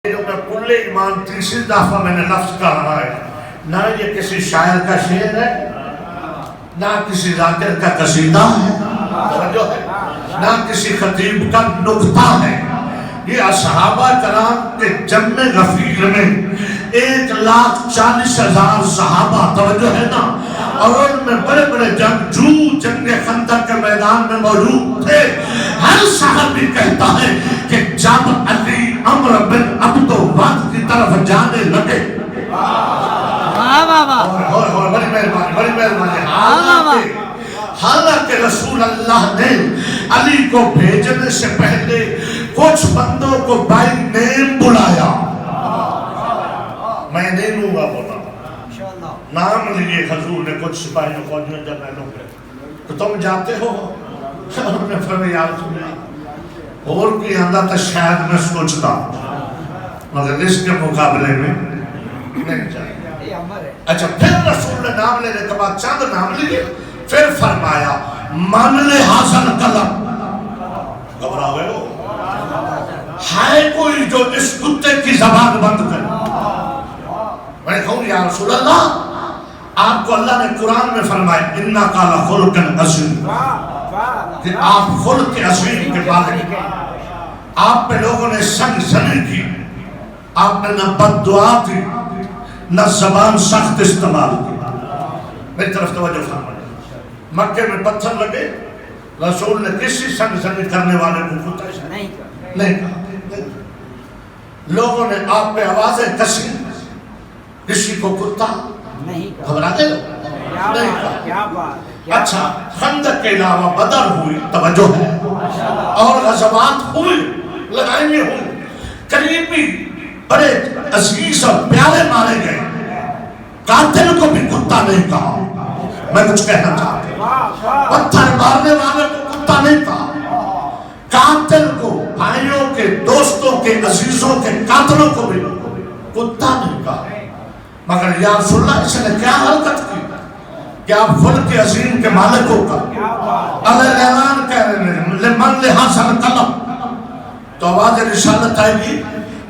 کل ایمان تیسری دفعہ میں نے لفظ کہا ہے، نہ یہ کسی شاعر کا شعر ہے، نہ کسی ذاکر کا قصیدہ ہے، نہ کسی خطیب کا نکتہ ہے، یہ صحابہ کرام کے جمع غفیر میں 1,40,000 صحابہ توجہ ہے نا، اور ان میں بڑے بڑے جنگجو جنگ خندق کے میدان میں موجود تھے۔ ہر صحابی کہتا ہے کہ جب علی عمرو بن عبد الود کی طرف جانے لگے، بڑی مہربانی، حالانکہ رسول اللہ نے علی کو بھیجنے سے پہلے کچھ بندوں کو بائی نیم بلایا، میں نہیں لوں گا بولا، نام لیے حضور نے کچھ سپاہیوں فوجیوں جنرلوں پہ، تو تم جاتے ہو؟ انہوں نے فرمایا یا رسول اللہ، اور کوئی آندہ تھا شاید میں سوچتا، مگر اس کے مقابلے میں نہیں جائے۔ اچھا پھر رسول نے نام لینے کے بعد چند نام لیے، پھر فرمایا من لے حاصل قلم، گھبرا گئے ہو؟ ہے کوئی جو اس کتے کی زبان بند کرے؟ میں کہوں یا رسول اللہ، آپ کو اللہ نے قرآن میں فرمایا اِنَّكَ لَخُلُقٍ عَظِيمٍ، کہ آپ خلق عظیم کے مالک ہیں۔ آپ پہ لوگوں نے سنگ سنی کی، آپ نے نہ بد دعا دی نہ زبان سخت استعمال کی۔ میری طرف توجہ فرمائے، مکے میں پتھر لگے، رسول نے کسی سنگ سنی کرنے والے کو کتا نہیں کہا، لوگوں نے آپ پہ آوازیں کسی، کسی کو کتا گھبرا دے نہیں کہا۔ اچھا خندق کے علاوہ بدر ہوئی، توجہ ہے، اور غزوات ہوئی، لڑائیاں ہوئی، قریبی بڑے عزیز اور پیارے مارے گئے، قاتل کو بھی کتا نہیں کہا۔ میں کچھ کہنا چاہتا ہوں، پتھر مارنے والے کو کتا نہیں کہا، قاتل کو، بھائیوں کے، دوستوں کے، عزیزوں کے قاتلوں کو بھی کتا نہیں کہا۔ مگر یا رسول اللہ اس نے کیا حرکت کی کہ آپ خلق عظیم کے مالکوں کا علیہ اعلان کہہ رہے ہیں لمن لحاظر قلم، تو آواز رسالت آئے گی،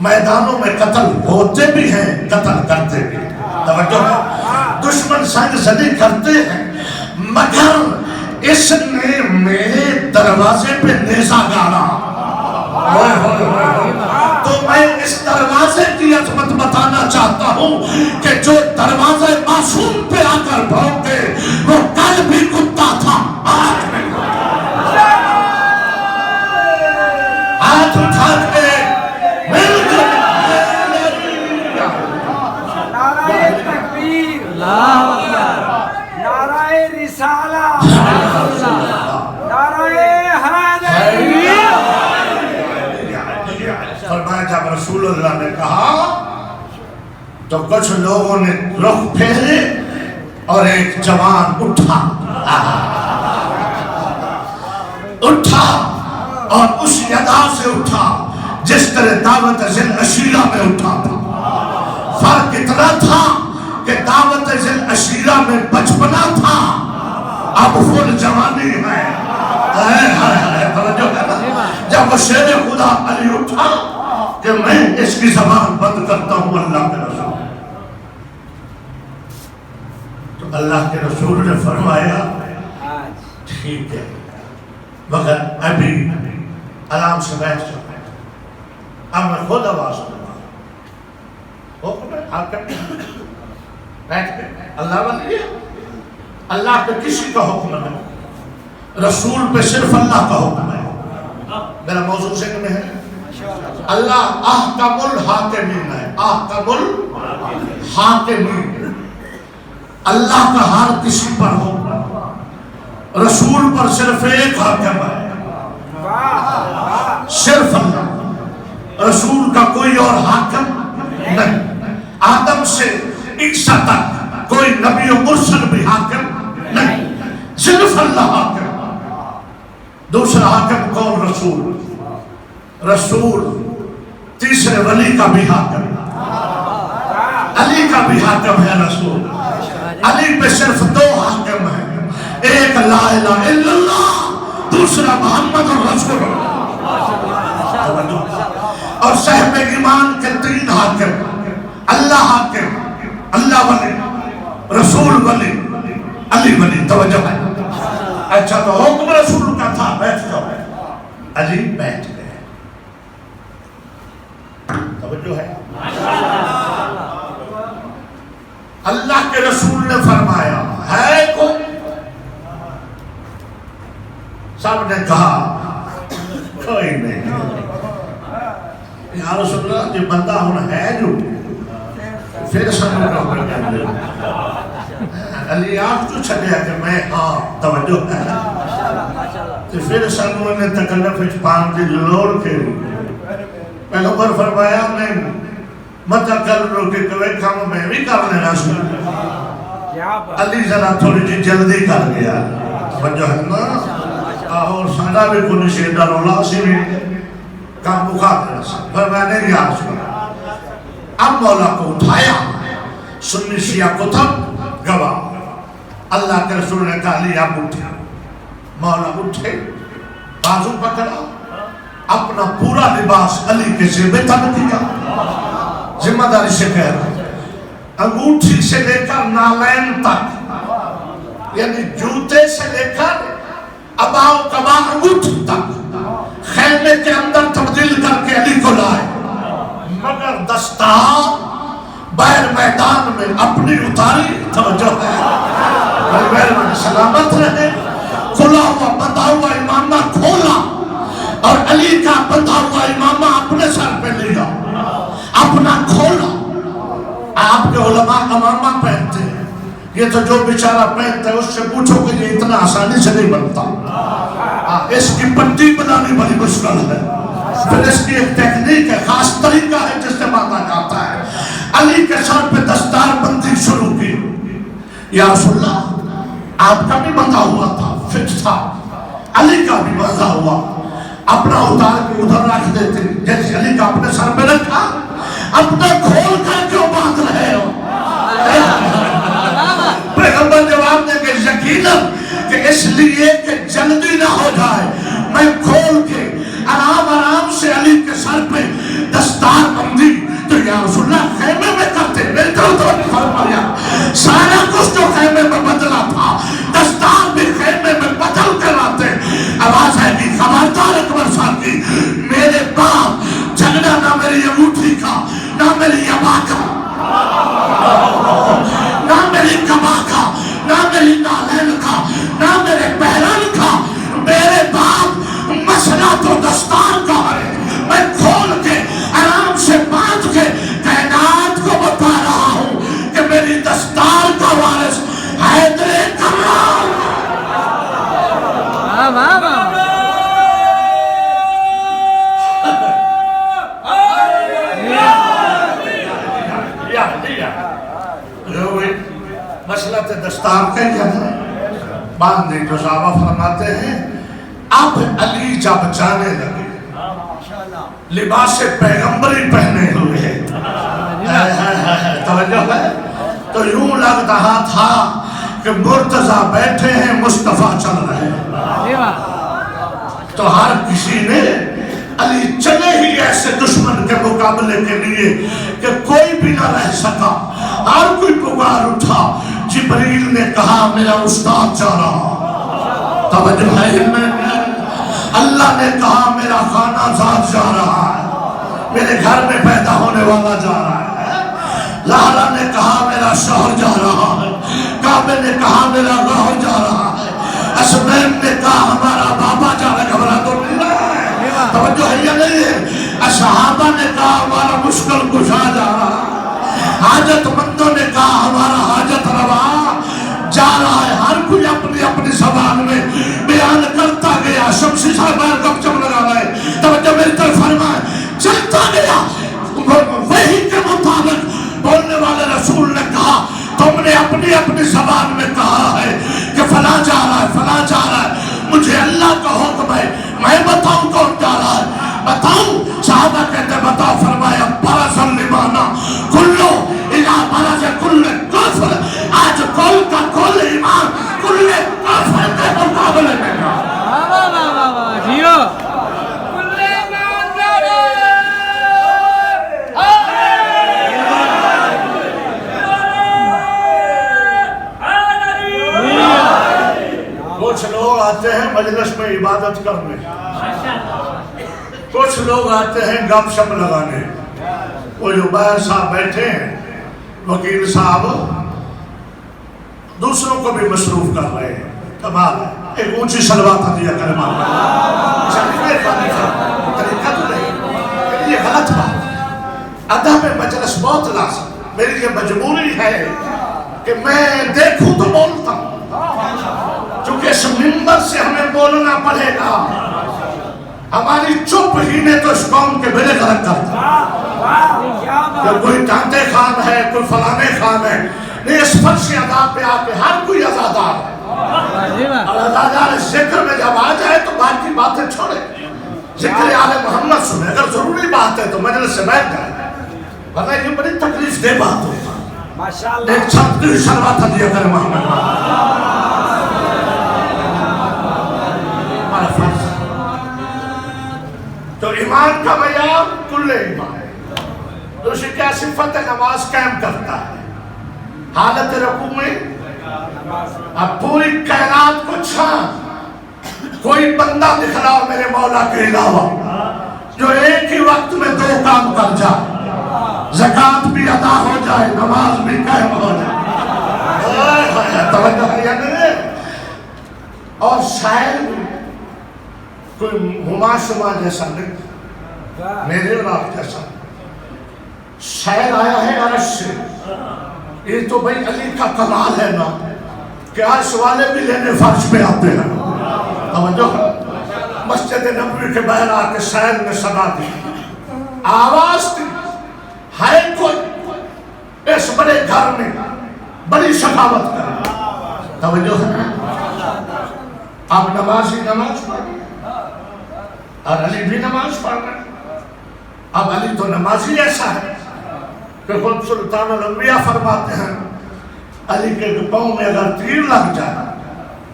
میدانوں میں قتل ہوتے بھی ہیں، قتل کرتے بھی ہیں، توجہ ہے، دشمن سنگ زنی کرتے ہیں، مگر اس نے میرے دروازے پہ نیزہ گاڑا، تو میں اس دروازے کی عظمت بتانا چاہتا ہوں کہ جو دروازے معصوم پہ آ کر بھونکے وہ کل بھی کتا تھا، آج بھی ہاتھ اٹھا کے مل کر نعرہ تکبیر، نعرہ رسالہ، نعرہ حیدری۔ فرمایا جب رسول اللہ نے کہا تو کچھ لوگوں نے رخ پھیرے اور ایک جوان اٹھا اور اس ادا سے اٹھا جس طرح دعوت ذل عشیرہ میں اٹھا تھا۔ فرق اتنا تھا کہ دعوت ذل عشیرہ میں بچپنا تھا، اب فل جوانی ہے۔ جب وہ شیر خدا علی اٹھا کہ میں اس کی زبان بند کرتا ہوں اللہ کے رسول، تو اللہ کے رسول نے فرمایا ٹھیک ہے، مگر ابھی آرام سے بیٹھ جاؤ، اب میں خود آواز دوں گا، حکم ہے حاکم بیٹھ کے، اللہ والی ہے، اللہ پہ کسی کا حکم نہیں، رسول پہ صرف اللہ کا حکم ہے۔ میرا موضوع ذکر میں ہے، اللہ احکم الحاکمین ہے، احکم الحاکمین، اللہ کا ہر کسی پر حکم، رسول پر صرف ایک حاکم ہے، صرف اللہ، رسول کا کوئی اور حاکم نہیں۔ آدم سے عیسیٰ تک کوئی نبی و مرسل بھی حاکم نہیں، صرف اللہ حاکم۔ دوسرا حاکم کون؟ رسول، رسول تیسرے ولی کا بھی حاکم، علی کا بھی حاکم ہے رسول، علی پہ صرف دو حاکم ہیں، ایک لا الہ الا اللہ، دوسرا محمد رسول اللہ، اور صاحب ایمان کے اچھا تو حکم رسول کا تھا بیٹھ جاؤ، علی بیٹھ گئے. توجہ ہے؟ اللہ کے رسول نے فرمایا ہے کوئی؟ سب نے کہا کوئی نہیں. یا رسول اللہ یہ بندہ ہونا ہے جو پھر سنوں کا ہو گیا. علی آپ تو چھڑیا کہ میں ہاں توجہ ہے. تو پھر سنوں نے تکلف اچپان کی لوڑ کے پیغمبر فرمایا نہیں مطا کر لو کہ کوئی کام میں بھی کر لینا سن. علی ذرا تھوڑی جی جلدی کر گیا. توجہ ہے نا؟ اور سادہ بھی کنی سے در اللہ سے بھی کام مکا دینا سن. فرمایا نہیں یا رسول اللہ. اب مولا کو اٹھایا، سنی شیعہ کتب گواہ. اللہ کے رسول نے کہا علی آپ اٹھے. مولا اٹھے، بازو پکڑا، اپنا پورا لباس علی کے زیبے تک دیا. ذمہ داری سے کہہ رہا، انگوٹھی سے لے کر نالین تک، یعنی جوتے سے لے کر اباؤ کبا انگوٹھی تک خیمے کے اندر تبدیل کر کے علی کو لائے. مگر دستار بیر میدان میں اپنی اتاری. توجہ ہے؟ بیر میں سلامت رہے. کھلا ہوا بندھا ہوا امامہ کھولا اور علی کا بندھا ہوا امامہ اپنے سر پہ لیا، اپنا کھولا. آپ کے علماء امامہ پہنتے ہیں، یہ تو جو بیچارہ پہنتا ہے اس سے پوچھو کہ یہ اتنا آسانی سے نہیں بنتا. اس کی پٹی بنانی بڑی مشکل ہے، پھر اس کی ایک ٹیکنیک ہے، خاص طریقہ ہے جس سے باندھا جاتا ہے. علی کے سر پہ دستار بندی شروع کی. یا رسول اللہ آپ کا بھی بندھا ہوا تھا، فٹ تھا، علی کا بھی بندھا ہوا. اپنا اتار کے ادھر رکھ دیتے جیسے علی کا اپنے سر پہ رکھا. اپنا کھول کر کیوں باندھ رہے ہو؟ پیغمبر جواب دے کہ یقیناً کہ اس لیے کہ جلدی نہ ہو جائے میں کھول کے آرام آرام سے علی کے سر پہ دستار بندی. تو یا رسول اللہ خیمے میں کرتے میرے تو فرمایا سارا کچھ جو خیمے میں بدلا تھا دستار بھی خیمے میں بدل کر آتے. آواز ہے کہ خبردار اکبر صاحب کی، میرے باپ جھگڑا نہ میری انگوٹھی کا، نہ میری ابا کا، نہ میری کبا کا، نہ میری نالین کا، نہ میرے پیرن کا. میرے باپ مسئلہ تو دستار کا ہے. میں کھول کے آرام سے باندھ کے کائنات کو بتا رہا ہوں کہ میری دستار کا وارث حیدر کرار. مسئلہ دستار کا باندھ دیں. جو صحابہ فرماتے ہیں اب علی جب جانے لگے لباس پیغمبری پہنے ہوئے توجہ ہے تو یوں لگ رہا تھا کہ مرتضیٰ بیٹھے ہیں مصطفیٰ چل رہے ہیں. تو ہر کسی نے علی چلے ہی ایسے دشمن کے مقابلے کے لیے کہ کوئی بھی نہ رہ سکا. ہر کوئی پکار اٹھا. جبریل نے کہا میرا استاد جا رہا. توجہ ہے؟ اللہ نے کہا میرا خانہ زاد جا رہا ہے، میرے گھر میں پیدا ہونے والا جا رہا ہے. لارا نے کہا میرا شوہر جا رہا ہے. کعبے نے کہا میرا گھر جا رہا ہے. اسمین نے کہا ہمارا بابا جا رہا ہے. گھبرا تو نہیں رہا ہے؟ توجہ ہے یا نہیں ہے؟ صحابہ نے کہا ہمارا مشکل کشا جا رہا ہے. حاجت مندوں نے کہا ہمارا حاجت روا جا رہا ہے. ہر کوئی اپنی اپنی زبان میں بیان کرتا گیا. شمسی صاحب گپ چپ لگا رہے. توجہ میری طرف فرمائے. چلتا گیا وحی کے مطابق. بولنے والے رسول نے کہا تم نے اپنی اپنی زبان میں کہا ہے کہ فلاں جا رہا ہے، فلاں جا رہا ہے. مجھے اللہ کا حکم ہے میں بتاؤں کون جا رہا ہے. بتاؤں؟ صحابہ کہتے بتاؤ. فرمایا برزن لمانا کلو الہ برز کل کفر. آج کل کا کل ایمان کل کفر کے مقابلے میں کچھ لوگ مجلس میں عبادت کرنے، کچھ لوگ آتے ہیں گپ شپ لگانے. وہ جو باہر صاحب بیٹھے ہیں وکیل صاحب دوسروں کو بھی مصروف کر رہے ہیں. کمال ہے. ایک اونچی صلوات دیا کرے مانا طریقہ تو نہیں، یہ غلط بات. ادب مجلس بہت لازم. میری یہ مجبوری ہے کہ میں دیکھوں تو بولتا ہوں، چونکہ اس منبر سے ہمیں بولنا پڑے گا. ہماری چپ ہی نے تو اس قوم کے بیڑے غرق کرتا. کوئی ٹانٹے خان ہے، کوئی فلانے خان ہے، نہیں. اس فرش عذاب پہ آ کے ہر کوئی عزادار ہے. اور عزادار ذکر میں جب آ جائے تو باقی باتیں چھوڑے، ذکر آل محمد سنے. اگر ضروری بات ہے تو مجلس سے بیٹھ جائے، ورنہ یہ بڑی تکلیف دہ بات ہوگی. ایک چھت کی شروعات دیا کرے محمد ہمارا فرض. تو ایمان کا معیار کل ایمان. دوسری کیا صفت ہے؟ نماز قائم کرتا ہے حالت رکوع میں. اب پوری کائنات کو چھان، کوئی بندہ دکھلاؤ میرے مولا کے علاوہ جو ایک ہی وقت میں دو کام کر جائے، زکوٰۃ بھی ادا ہو جائے، نماز بھی قائم ہو جائے. توجہ ہے یا نہیں؟ اور شاید کوئی ہما شما جیسا نہیں، میرے اور آپ جیسا. شاید آیا ہے عرش سے. یہ تو بھئی علی کا کمال ہے نا کہ عرش والے بھی لینے فرش پہ آتے ہیں. توجہ مسجد نبوی کے باہر آ کے شاید نے صدا دی، آواز دی. ہے کوئی اس بڑے گھر میں بڑی سخاوت کرے. توجہ ہے. اب نمازی نماز پڑھ اور علی بھی نماز پڑھ رہے. اب علی تو نمازی ایسا ہے کہ خود سلطان الانبیاء فرماتے ہیں علی کے پاؤں میں اگر تیر لگ جائے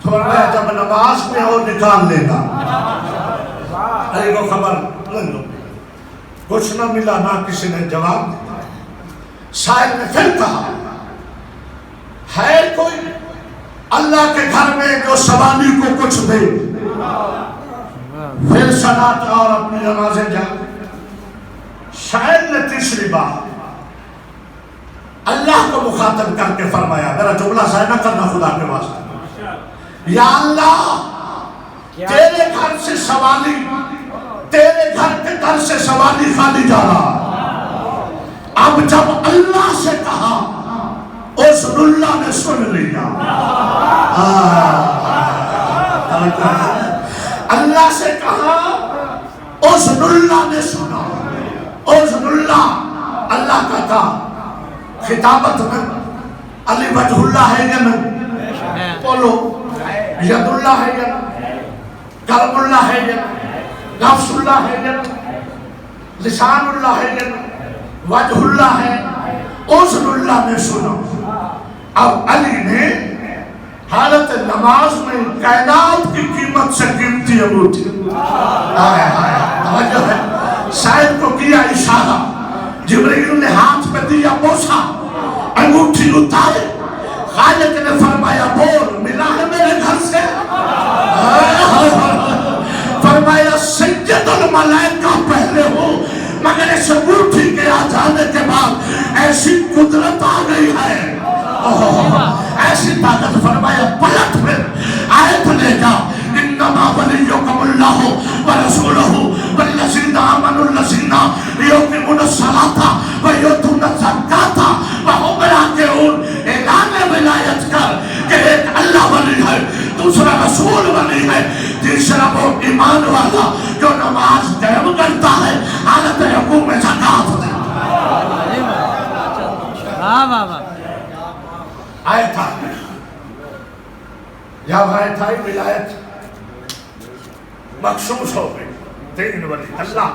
تو فرمایا جب نماز میں ہو نکال لینا. علی کو خبر نہیں ہوگی. کچھ نہ ملا، نہ کسی نے جواب دیا. شاعر نے پھر کہا ہے کوئی اللہ کے گھر میں جو سوالی کو کچھ دے؟ پھر صلاۃ اور اپنی نمازیں جائیں. شاعر نے تیسری بات اللہ کو مخاطب کر کے فرمایا، میرا جملہ ضائع نہ کرنا خدا کے واسطے، یا اللہ تیرے گھر سے سوالی، تیرے گھر کے در سے سوالی خالی جا رہا. اب جب اللہ سے کہا اس اللہ نے سن لیا. اللہ سے کہا اس اللہ نے سنا. اس اللہ کا تھا. خطابت میں علی وجہ اللہ ہے یا نہیں؟ بولو. ید اللہ ہے یا نہیں؟ کرم اللہ ہے یا نہیں؟ نفس اللہ ہے یا نہیں؟ لسان اللہ ہے یا نہیں؟ وجہ اللہ ہے. اس اللہ نے سنا. اب علی نے حالت نماز میں کائنات کی قیمت سے قیمتی انگوٹھی توجہ ہے. شاید کو کیا اشارہ، جبرائیل نے ہاتھ پہ دیا بوسا، انگوٹھی اتارے. خالق نے فرمایا بول ملا ہے میرے گھر سے؟ فرمایا سید الملائکہ پہلے ہو، مگر اس انگوٹھی کے آ جانے کے بعد ایسی قدرت آ گئی ہے، ایسی طاقت. فرمایا پلٹ پھر آیت لے جا، انما ولیکم اللہ ورسولہ والذین آمنوا الذین یقیمون الصلاۃ ویؤتون الزکاۃ وهم راکعون. اعلان ولایت کر کہ ایک اللہ ولی ہے، دوسرا رسول ولی ہے، تیسرا وہ ایمان والا جو نماز قائم کرتا ہے، حالت رکوع میں زکوٰۃ دیتا ہے. آیت آ گئی. جب آیت آئی ولایت مخصوص ہو گئی. تین ولی، اللہ،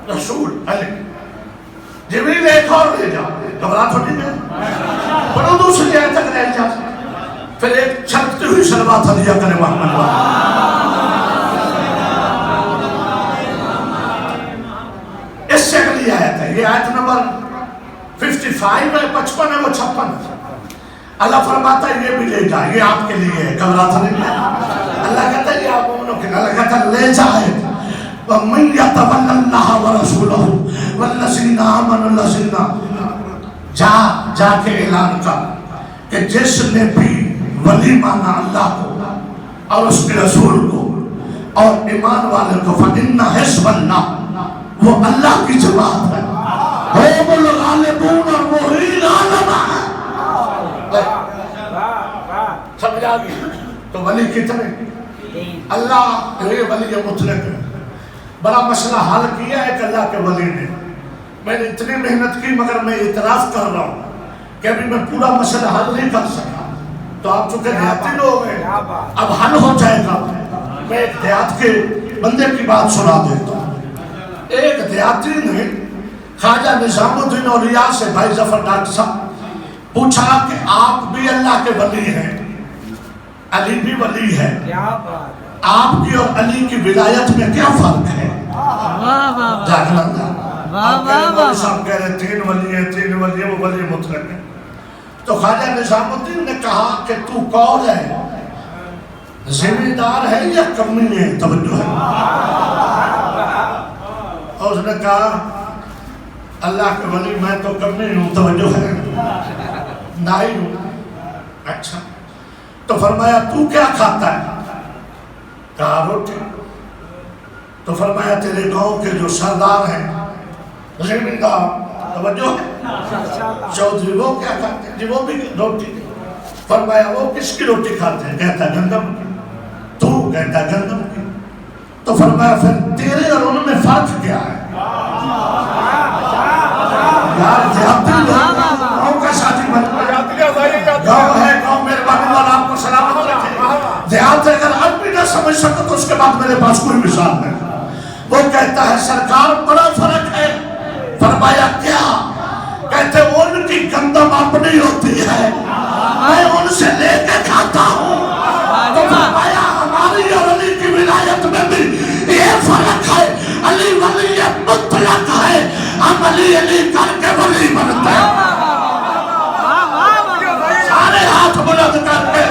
رسول، علی. جبریل ایک اور لے جا، گھبرا تو نہیں گئے. بڑھو دوسری آیت تک رہ جا. پھر ایک چھلکتی ہوئی صلوات دیا کرے محمد. اس سے اگلی آیت ہے، یہ آیت نمبر 55 ہے، 55 ہے، وہ 56 ہے. اللہ فرماتا ہے یہ بھی لے جائے، یہ آپ کے لیے ہے. گھبرا تو نہیں گئے. اللہ کہتا ہے یا مومنوں کے اللہ کہتا ہے لے جائے وَمَنْ يَتَوَلَّ اللَّهَ وَرَسُولَهُ وَالَّذِينَ آمَنُوا الَّذِينَ جا کے اعلان کر کہ جس نے بھی ولی مانا اللہ کو اور اس کے رسول کو اور ایمان والے کو فَإِنَّ حِزْبَ اللَّهِ وہ اللہ کی جماعت ہے هُمُ الْغَالِبُونَ اور وہی غالب ہے سمجھا گئی تو ولی کتنے اللہ یہ ولی مطلق ہے بڑا مسئلہ حل کیا ہے کہ اللہ کے ولی نے میں نے اتنی محنت کی مگر میں اعتراف کر رہا ہوں کہ ابھی میں پورا مسئلہ حل نہیں کر سکا تو آپ چونکہ دیہاتی لوگ ہیں اب حل ہو جائے گا میں ایک دیہات کے بندے کی بات سنا دیتا ہوں ایک دیہاتی نے خواجہ نظام الدین اولیاء سے بھائی ظفر ڈاکٹر صاحب پوچھا کہ آپ بھی اللہ کے ولی ہیں علی بھی ولی ہے آپ کی اور علی کی ولایت میں کیا فرق ہے صاحب کہہ رہے تین ولی ہیں وہ ولی مطلق ہے تو خواجہ نظام الدین نے کہا کہ تو کون ہے ذمہ دار ہے یا کمی ہے توجہ ہے اور اس نے کہا اللہ کے ولی میں تو کمی ہوں توجہ ہے نائی ہوں اچھا تو فرمایا تو کیا کھاتا ہے کہا روٹی تو فرمایا تیرے گاؤں کے جو سردار ہیں ذمہ دار توجہ ہے چودھری وہ کیا کھاتے ہیں جی وہ بھی روٹی فرمایا وہ کس کی روٹی کھاتے ہیں کہتا ہے گندم کی تو کہتا ہے گندم کی تو فرمایا پھر تیرے اور ان میں فرق کیا ہے یار دیہاتی لوگ گاؤں کا شادی گاؤں ہے گاؤں میرے بابی والا آپ کو سلامت رکھے دیہات اگر اب بھی نہ سمجھ سکتا تو اس کے بعد میرے پاس کوئی مثال نہیں وہ کہتا ہے سرکار بڑا فرق ہے فرمایا کیا کہتے ان کی گندم اپنی ہوتی ہے میں ان سے لے کے کھاتا ہوں تو فرمایا ہماری اور علی کی ولایت میں بھی یہ فرق ہے علی ولی مطلق ہے ہم علی کر کے ولی بنتے ہیں سارے ہاتھ بلند کر کے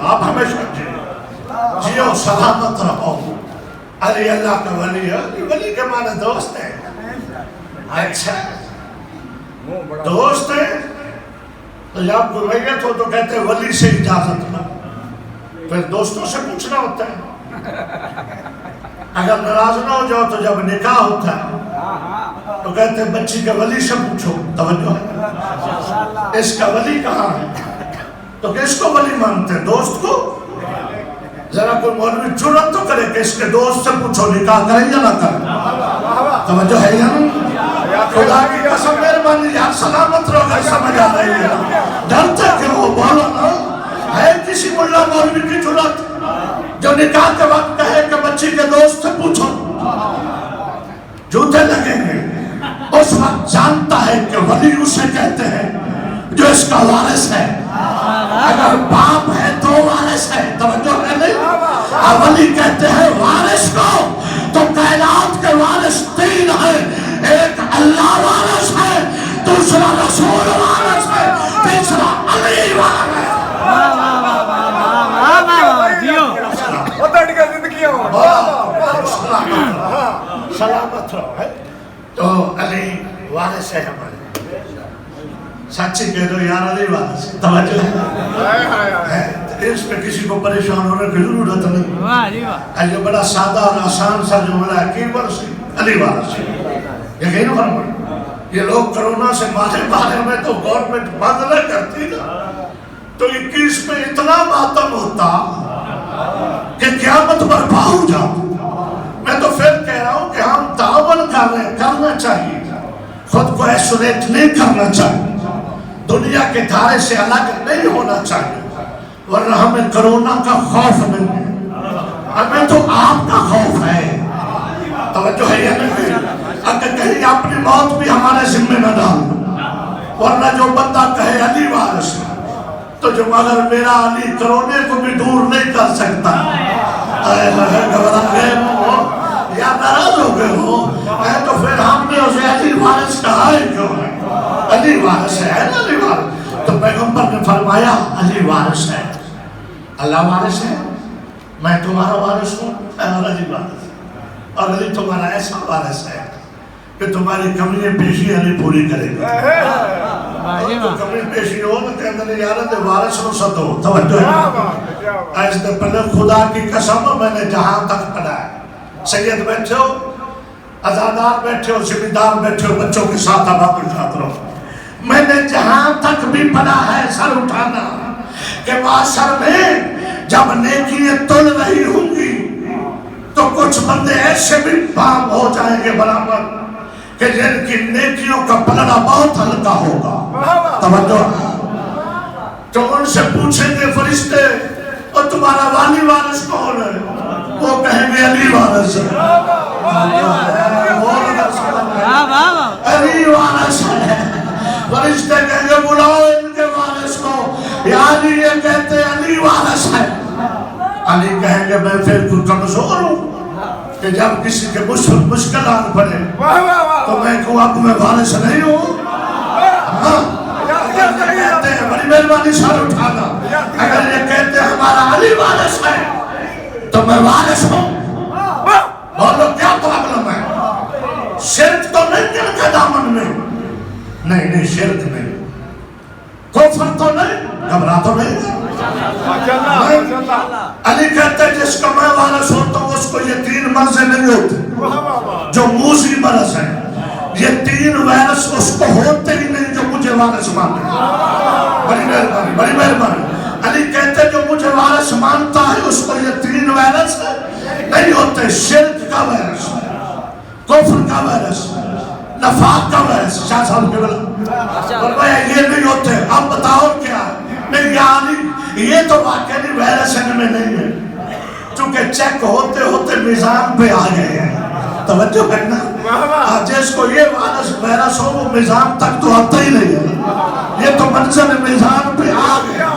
آپ ہمیشہ جیو سلامت رہو علی اللہ کا ولی ہے ولی کے معنی دوست ہے اچھا دوست ہے تو جب گرویت ہو تو کہتے ہیں ولی سے اجازت لو پھر دوستوں سے پوچھنا ہوتا ہے اگر ناراض نہ ہو جاؤ تو جب نکاح ہوتا ہے تو کہتے ہیں بچی کے ولی سے پوچھو توجہ ہے اس کا ولی کہاں ہے تو کس کو ولی مانتے ہیں دوست کو ذرا کوئی مولوی جرات تو کرے کہ اس کے دوست سے پوچھو نکاح کریں یا نہ کریں توجہ ہے یا نہیں خدا کی قسم مہربانی یار سلامت رہو گا سمجھ آ رہی ہے ڈرتے کیوں بولو نا ہے کسی ملا مولوی کی جرات جو نکاح کے وقت کہے کہ بچی کے دوست سے پوچھو جوتے لگیں گے اس وقت جانتا ہے کہ ولی اسے کہتے ہیں جو اس کا وارث ہے اگر باپ ہے تو وارث ہے توجہ ہے نہیں ولی کہتے ہیں وارث کو تو کائنات کے وارث تین ہیں ایک اللہ وارث ہے دوسرا رسول وارث ہے تیسرا علی وارث ہے سلامت رہو تو علی وارث ہے ہمارے سچی کہہ دو یار علی وارث توجہ ہے اس پہ کسی کو پریشان ہونے کی ضرورت نہیں یہ بڑا سادہ اور آسان سا جملہ ہے کی ورث علی وارث یقین فرمائیں یہ لوگ کرونا سے مارے میں تو گورنمنٹ بند نہ کرتی تو 21 میں اتنا ماتم ہوتا کہ قیامت برپا ہو جاؤ میں تو پھر کہہ رہا ہوں کہ ہم تعاون کرنا چاہیے خود کو ایسولیٹ نہیں کرنا چاہیے دنیا کے دھارے سے الگ نہیں ہونا چاہیے ورنہ ہمیں کرونا کا خوف نہیں ہے ہمیں تو آپ کا خوف ہے توجہ ہے یا نہیں اگر کہیں اپنی موت بھی ہمارے ذمہ نہ ڈال ورنہ جو بندہ کہے علی وارث تو جو مگر میرا علی کرونے کو بھی دور نہیں کر سکتا گھبرا گئے ہو یا ناراض ہو گئے ہو تو پھر ہم نے اسے علی وارث کہا علی وارث ہے نا علی وارث. تو پیغمبر نے فرمایا علی وارث ہے. اللہ وارث ہے, میں تمہارا وارث ہوں اور علی وارث ہے. اور علی تمہارا ایسا وارث ہے کہ تمہاری کمی پیشی علی پوری کرے گا. تو کمی پیشی ہو نا کہ اندر یارت وارث نو ستو. توجہ ہے ایسے پہلے خدا کی قسم میں نے جہاں تک پڑھا ہے. سید بیٹھے ہو, ازادار بیٹھے ہو, ذمہ دار بیٹھے ہو, بچوں کے ساتھ آباد اٹھاتے رہو. میں نے جہاں تک بھی پڑھا ہے سر اٹھانا کہ معاشر میں جب نیکیاں تل رہی ہوں گی تو کچھ بندے ایسے بھی بام ہو جائیں گے برابر کہ جن کی نیکیوں کا پلڑا بہت ہلکا ہوگا. توجہ. تو ان سے پوچھیں گے فرشتے اور تمہارا والی وارث کون ہے؟ وہ کہیں گے علی وارث ہے. علی وارث ہے. فرشتے کہیں گے بلاؤ ان کے وارث کو. یعنی یہ کہتے علی وارث ہے. علی کہیں گے میں پھر کوئی کمزور ہوں کہ جب کسی کے مشکلات پڑے تو میں کہوں اب میں وارث نہیں ہوں. اگر یہ کہتے ہیں بڑی مہربانی سر اٹھانا, اگر یہ کہتے ہیں ہمارا علی وارث ہے تو میں وارث ہوں. بولو کیا پرابلم ہے؟ شرک تو نہیں دل کے دامن میں, نہیں شرک نہیں, کفر تو نہیں, گھبرا تو نہیں. علی کہتے ہیں جس کا میں وارث ہوتا ہوں اس کو یہ 3 مرضیں نہیں ہوتے جو موذی مرض ہے. یہ 3 وائرس اس کو ہوتے ہی نہیں جو مجھے وارث مانتے. بڑی مہربانی, بڑی مہربانی. علی کہتے ہیں جو مجھے وارث مانتا ہے اس کو یہ 3 وائرس نہیں ہوتے. شرک کا وائرس, کفر کا وائرس, نفاق کا وائرس. شاہ صاحب کے بلا فرمایا یہ نہیں ہوتے. اب بتاؤ کیا نہیں یعنی یہ تو واقعی وائرس ان میں نہیں ہے چونکہ چیک ہوتے ہوتے میزان پہ آ گئے ہیں. توجہ کرنا. جس کو یہ وائرس ہو وہ میزان تک تو آتا ہی نہیں ہے. یہ تو منزل میزان پہ آ گیا.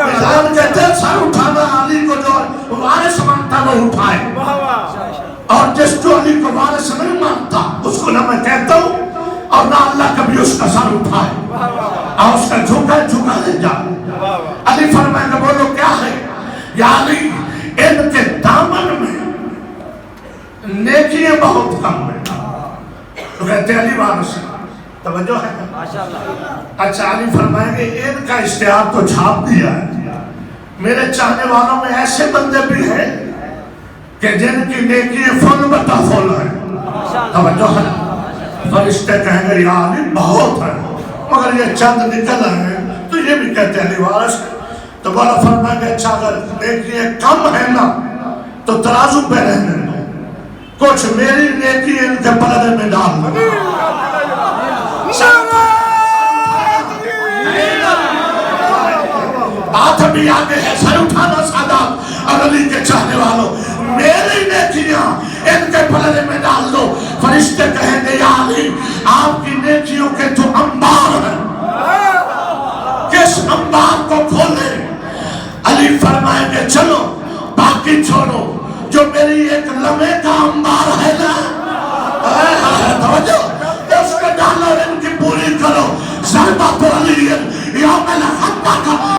میزان کہتے ہیں سر اٹھانا علی کو جو وارث مانتا وہ اٹھائے, اور جس جو علی کو وارث نہیں مانتا اس کو نہ میں کہتا ہوں اور نہ اللہ کبھی اس کا سر اٹھائے اور اس کا جھکا دے جا. علی فرمائے کہ بولو کیا ہے؟ یا علی ان کے دامن میں نیکیاں بہت کم ہے. تو کہتے ہیں علی وارث ہے. توجہ ہے. اچھا علی فرمائیں گے ان کا اشتہار تو چھاپ دیا ہے. میرے چاہنے والوں میں ایسے بندے بھی ہیں کہ جن کی نیکیاں فل بتا فل ہیں. توجہ ہے. فرشتے کہیں گے یا علی بہت ہے مگر یہ چند نکل آئے ہیں تو یہ بھی کہتے ہیں علی وارث ہے. تو بولا فرمائیں گے اچھا اگر نیکیاں کم ہیں نا تو ترازو پہ رہنے دو, کچھ میری نیکی ان کے پلڑے میں ڈال دو. بات بھی آگے ہے. سر اٹھانا سادات اور علی کے چاہنے والوں, میری نیکیاں ان کے پلڑے میں ڈال دو. فرشتے کہیں گے یا علی آپ کی نیکیوں کے جو انبار ہیں کس انبار کو کھولے؟ علی فرمائیں گے چلو باقی چھوڑو, جو میری ایک لمحے کا انبار ہے نا توجہ اس کو ڈالو, ان کی پوری کرو. ضربۃ علی یوم الخندق